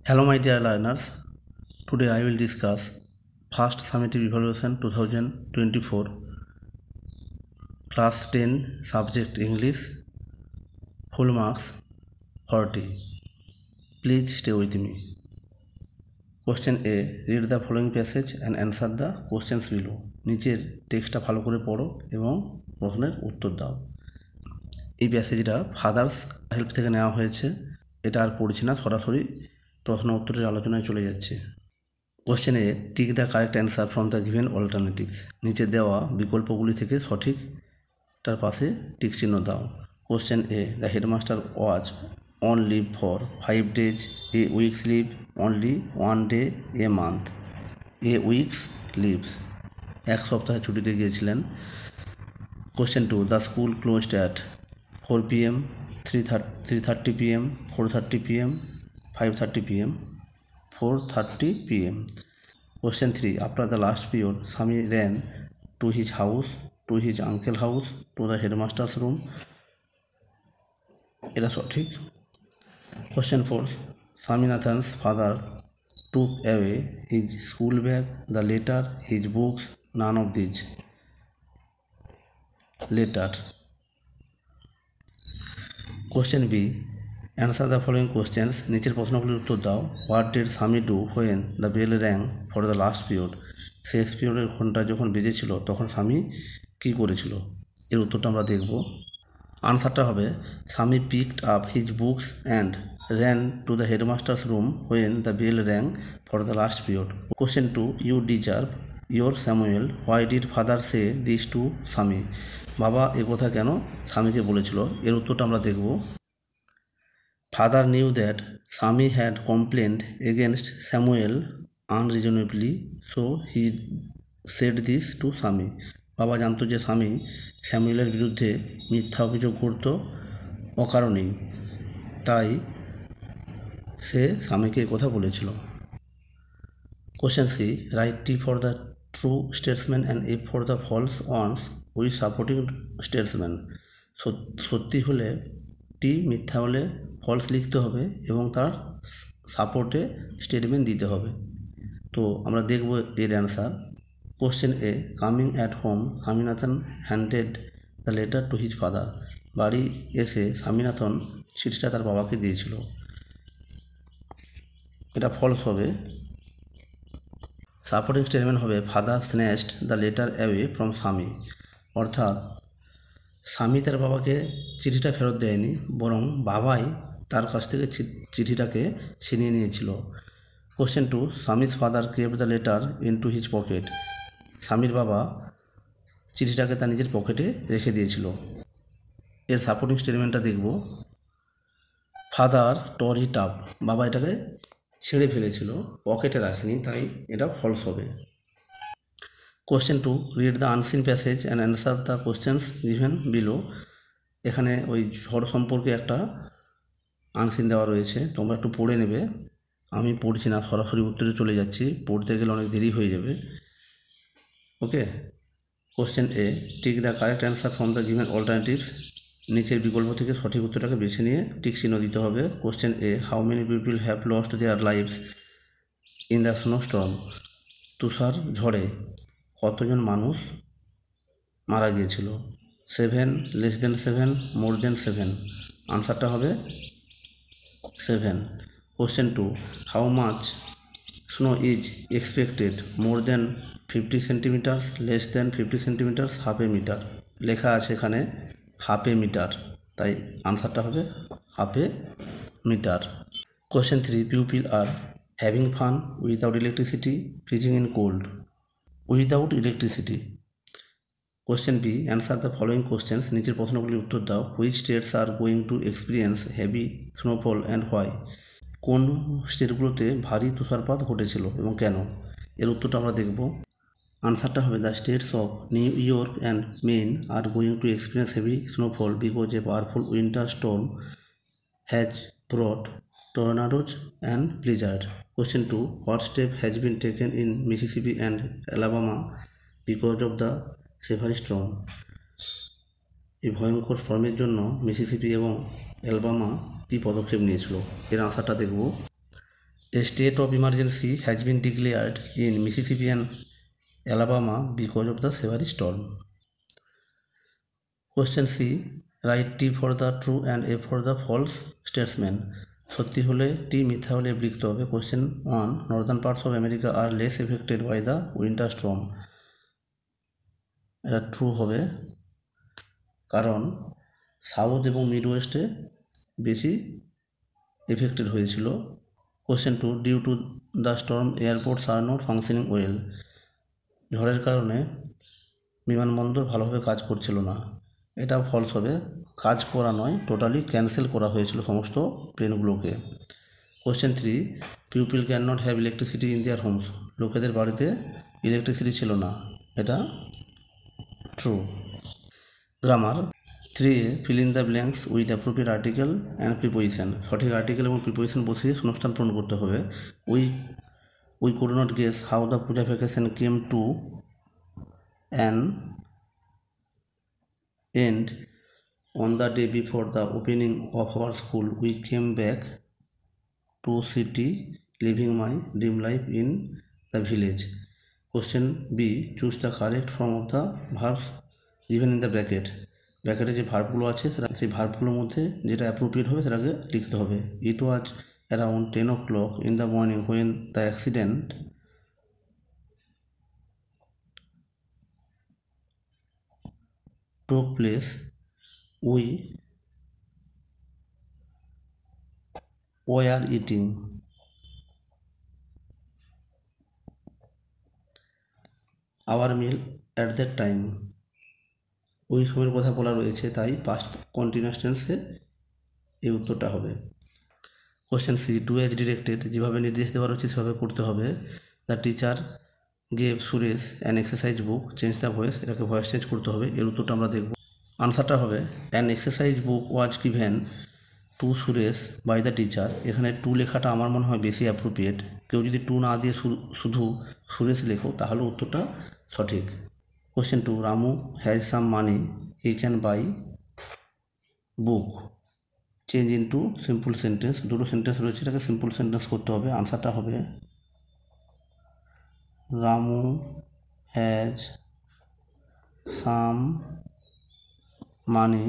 Hello my dear learners, today I will discuss first summative evaluation 2024 class 10 subject English, full marks 40. Please stay with me. Question A, read the following passage and answer the questions below. নিচের টেক্সটটা ভালো করে পড়ো এবং প্রশ্নের উত্তর দাও। এই প্যাসেজটা ফাদার্স হেল্প থেকে নেওয়া হয়েছে, এটা আর পড়ছি না, সরাসরি প্রশ্ন উত্তরের আলোচনায় চলে যাচ্ছে। Question A, tick the correct answer from the given alternatives. নিচে দেওয়া বিকল্পগুলি থেকে সঠিকটার পাশে টিক চিহ্ন দাও। Question A, the headmaster was on leave for 5 days, a week's leave only 1 day, a month. A week's leaves, এক সপ্তাহে ছুটিতে গিয়েছিলেন। Question 2, the school closed at 4 PM, 3:30 PM, 4:30 PM, 5:30 PM, 4:30 PM. Question 3, after the last period, Sami ran to his house, to his uncle's house, to the headmaster's room. এটা সঠিক। Question 4, Swaminathan's father took away his school bag, the letter, his books, none of these. Letter. Question B, answer the following questions. নিচের প্রশ্নগুলির উত্তর দাও। What did Sami do when the bell rang for the last period. শেষ পিরিয়ডের ঘন্টা যখন বেজেছিল তখন স্বামী কী করেছিল? এর উত্তরটা আমরা দেখব। আনসারটা হবে Swami picked up his books and ran to the headmaster's room when the bell rang for the last period. Question 2, you deserve your Samuel, why did father say this to Swami. বাবা এ কথা কেন স্বামীকে বলেছিল? এর উত্তরটা আমরা দেখব। Father knew that Sami had complained against Samuel unreasonably, so he said this to Sami. বাবা জানতো যে স্বামী স্যামুয়েলের বিরুদ্ধে মিথ্যা অভিযোগ করত অকারণেই, তাই সে স্বামীকে কথা বলেছিল। Question C, write T for the true Statesman and F for the false once with supporting Statesman. সত্যি হলে টি, মিথ্যা হলে ফলস লিখতে হবে এবং তার সাপোর্টে স্টেটমেন্ট দিতে হবে। তো আমরা দেখব এর answer. Question a, coming at home Swaminathan handed the letter to his father. বাড়ি এসে স্বামীনাথন চিঠিটা তার বাবাকে দিয়েছিল, এটা ফলস হবে। সাপোর্টিং স্টেটমেন্ট হবে father snatched the letter away from স্বামী, অর্থাৎ স্বামী তার বাবাকে চিঠিটা ফেরত দেয়নি, বরং বাবাই তার কাছ থেকে চিঠিটাকে ছিনিয়ে নিয়েছিল। Question 2, Swami's father kept the letter in to his pocket. স্বামীর বাবা চিঠিটাকে তার নিজের পকেটে রেখে দিয়েছিল। এর সাপোর্টিং স্টেটমেন্টটা দেখব। ফাদার টর ইট আপ, বাবা এটাকে ছিঁড়ে ফেলেছিল, পকেটে রাখেনি, তাই এটা ফলস হবে। Question 2, read the unseen passage and answer the questions given below. এখানে ওই ঝড় সম্পর্কে একটা আনসিন দেওয়া রয়েছে, তোমরা একটু পড়ে নেবে। আমি পড়ছি না, সরাসরি উত্তরে চলে যাচ্ছি, পড়তে গেলে অনেক দেরি হয়ে যাবে। Okay. Question A, tick the correct answer from the given alternatives. নিচের বিকল্প থেকে সঠিক উত্তরটাকে বেছে নিয়ে টিক চিহ্ন দিতে হবে। Question A, how many people have lost their lives in the snowstorm. তুষার ঝড়ে কতজন মানুষ মারা গিয়েছিল? 7, লেস দেন 7, মোর দেন 7। আনসারটা হবে 7। Question 2, how much snow is expected, more than 50 centimetres, less than 50 centimetres, half a metre. লেখা আছে এখানে হাফ এ মিটার, তাই আনসারটা হবে half a metre. Question 3, people are having fun without electricity, freezing in cold. Without electricity. Question B, answer the following questions. নিচের প্রশ্নগুলির উত্তর দাও। Which states are going to experience heavy snowfall and why. কোন স্টেটগুলোতে ভারী তুষারপাত ঘটেছিল এবং কেন? এর উত্তরটা আমরা দেখব। আনসারটা হবে the states of New York and Maine are going to experience heavy snowfall because a powerful winter storm has brought tornadoes and blizzard. Question 2, what step has been taken in Mississippi and Alabama because of the severe storm. এই ভয়ঙ্কর স্টর্মের জন্য Mississippi এবং Alabama কী পদক্ষেপ নিয়েছিল? এর আনসারটা দেখব। A state of emergency has been declared in Mississippi and Alabama because of the severe storm. Question C. Write T for the true and A for the false statement. সত্যি হলে টি, মিথ্যা হলে এফ লিখতে হবে। Question 1. Northern parts of America are less affected by the winter storm. এটা true হবে, কারণ south এবং মিড ওয়েস্টে বেশি এফেক্টেড হয়েছিল। Question 2. Due to the storm airports are not functioning well. ঝড়ের কারণে বিমানবন্দর ভালোভাবে কাজ করছিল না। এটা ফলস হবে, কাজ করা নয়, টোটালি ক্যান্সেল করা হয়েছিল সমস্ত প্লেনগুলোকে। Question 3. People can not have electricity in their homes. লোকেদের বাড়িতে ইলেকট্রিসিটি ছিল না। এটা true. Grammar 3. Fill in the blanks with appropriate article and preposition. সঠিক আর্টিকেল এবং প্রিপোজিশন বসিয়ে শূন্যস্থান পূরণ করতে হবে। We could not guess how the puja vacation came to an end on the day before the opening of our school. We came back to city, living my dream life in the village. Question B. Choose the correct form of the verbs given in the bracket. ব্র্যাকেটে যে ভার্বগুলো আছে সেই ভার্বগুলোর মধ্যে যেটা appropriate হবে সেটাকে লিখতে হবে। ইট ওয়াজ around 10 o'clock in the morning when the accident took place. We were eating. our meal at that time. ওই সময়ের কথা বলা রয়েছে, তাই পাস্ট কন্টিনিউয়াস টেন্সে এই উত্তরটা হবে। Question C. Do as directed. যেভাবে নির্দেশ দেওয়া রয়েছে সেভাবে করতে হবে। The teacher gave Suresh an exercise book, change the voice. এটাকে ভয়েস চেঞ্জ করতে হবে। এর উত্তরটা আমরা দেখব। আনসারটা হবে an exercise book was given to Suresh by the teacher. এখানে টু লেখাটা আমার মনে হয় বেশি অ্যাপ্রোপ্রিয়েট। কেউ যদি টু না দিয়ে শুধু সুরেশ লেখো তাহলে উত্তরটা সঠিক। Question 2. Ramu has some money he can buy book, change into simple sentence. দুটো সেন্টেন্স রয়েছে, এটাকে সিম্পল সেন্টেন্স করতে হবে। আনসারটা হবে Ramu has some money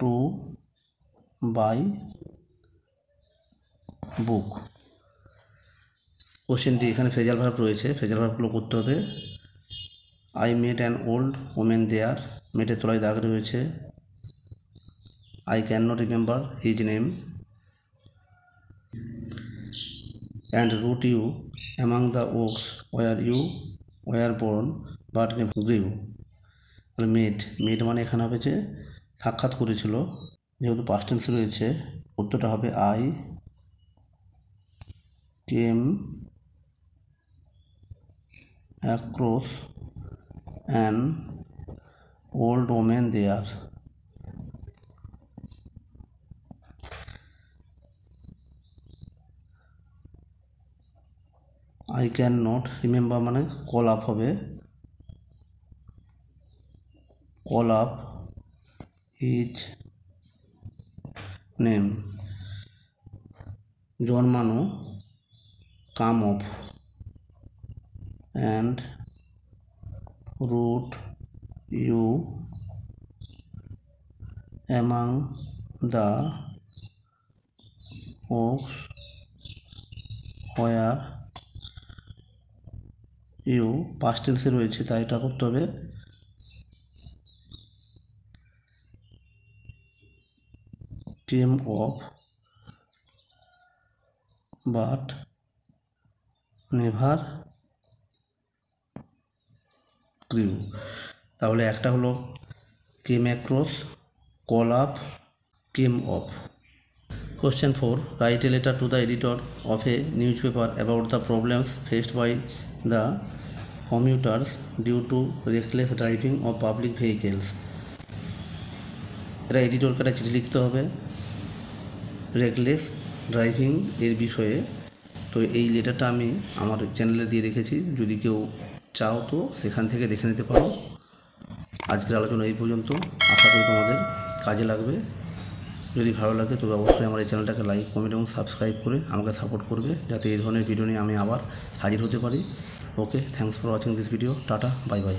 to buy book. Question D. এখানে ফ্রেজাল ভার্ব রয়েছে, ফ্রেজাল ভার্বগুলো করতে হবে। I met an old women there, মেটের তলায় দাগ রয়েছে। I can not remember his name. And root you among the oaks were you war born but never grew. তাহলে মেট মানে এখানে হবে যে সাক্ষাৎ করেছিল, যেহেতু পাস্ট টেন্স রয়েছে উত্তরটা হবে I came across an old women there. I can not remember মানে কল আপ হবে, কল আপ হিজ নেম। জন্মানো come off, and root you among the oaks where you past টেন্সে রয়েছে, তাই এটা করতে হবে came off but never grew. তাহলে একটা হলো came across, call up, came off. Question 4. Write a letter to the editor of a newspaper about the problems faced by the commuters due to reckless driving of public vehicles. এটা এডিটরকে একটা চিঠি লিখতে হবে reckless driving এর বিষয়ে। তো এই লেটারটা আমি আমার চ্যানেলে দিয়ে রেখেছি, যদি কেউ চাও তো সেখান থেকে দেখে নিতে পারো। আজকের আলোচনা এই পর্যন্ত, আশা করি তোমাদের কাজে লাগবে। যদি ভালো লাগে তবে অবশ্যই আমার এই চ্যানেলটাকে লাইক, কমেন্ট এবং সাবস্ক্রাইব করে আমাকে সাপোর্ট করবে, যাতে এই ধরনের ভিডিও নিয়ে আমি আবার হাজির হতে পারি। Okay, thanks for watching this video. Tata, bye by.